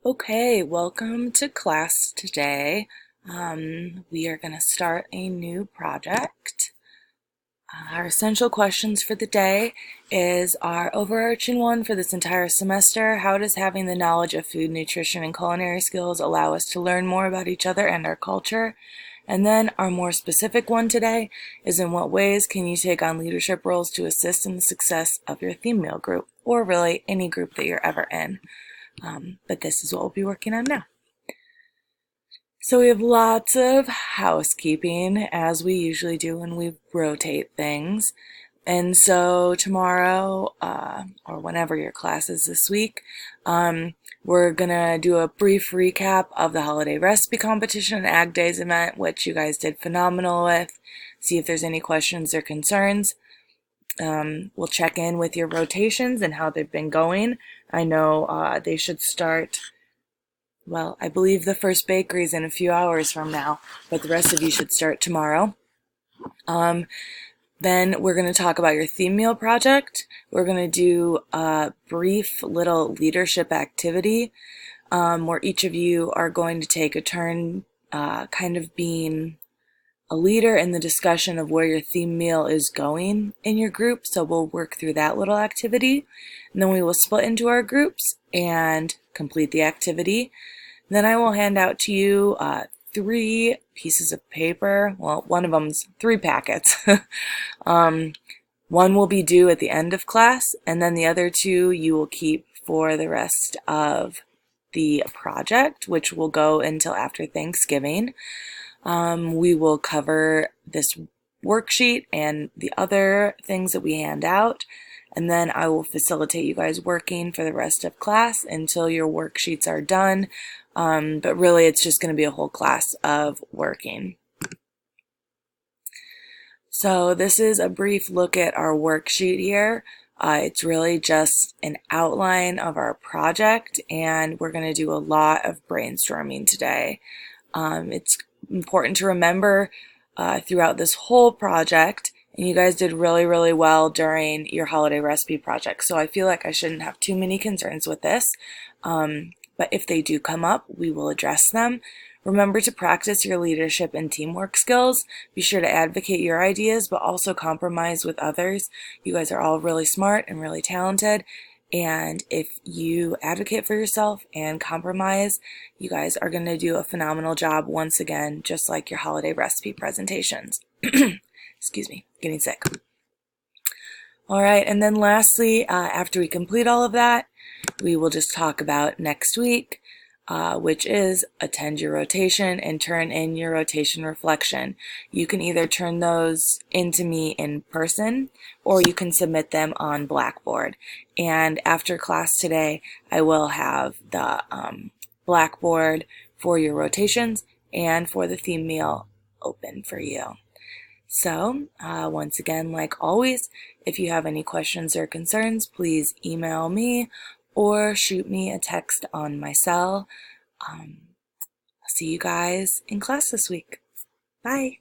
Okay, welcome to class today. We are going to start a new project. Our essential questions for the day is our overarching one for this entire semester. How does having the knowledge of food, nutrition, and culinary skills allow us to learn more about each other and our culture? And then our more specific one today is in what ways can you take on leadership roles to assist in the success of your theme meal group, or really any group that you're ever in. But this is what we'll be working on now. So we have lots of housekeeping, as we usually do when we rotate things. And so tomorrow, or whenever your class is this week, we're gonna do a brief recap of the holiday recipe competition and Ag Days event, which you guys did phenomenal with. See if there's any questions or concerns. We'll check in with your rotations and how they've been going. I know they should start, well, I believe the first bakery is in a few hours from now, but the rest of you should start tomorrow. Then we're going to talk about your theme meal project. We're going to do a brief little leadership activity where each of you are going to take a turn kind of being a leader in the discussion of where your theme meal is going in your group. So we'll work through that little activity. And then we will split into our groups and complete the activity. Then I will hand out to you 3 pieces of paper. Well, one of them's 3 packets. One will be due at the end of class, and then the other 2 you will keep for the rest of the project, which will go until after Thanksgiving. We will cover this worksheet and the other things that we hand out, and then I will facilitate you guys working for the rest of class until your worksheets are done. But really it's just going to be a whole class of working. So this is a brief look at our worksheet here. It's really just an outline of our project, and we're going to do a lot of brainstorming today. It's important to remember throughout this whole project, and you guys did really, really well during your holiday recipe project, so I feel like I shouldn't have too many concerns with this, but if they do come up, we will address them. Remember to practice your leadership and teamwork skills. Be sure to advocate your ideas, but also compromise with others. You guys are all really smart and really talented, and if you advocate for yourself and compromise, you guys are going to do a phenomenal job once again, just like your holiday recipe presentations. Excuse me, getting sick. All right, and then lastly, after we complete all of that, we will just talk about next week, which is attend your rotation and turn in your rotation reflection. You can either turn those into me in person, or you can submit them on Blackboard. And after class today, I will have the Blackboard for your rotations and for the theme meal open for you. So once again, like always, if you have any questions or concerns, please email me or shoot me a text on my cell. I'll see you guys in class this week. Bye.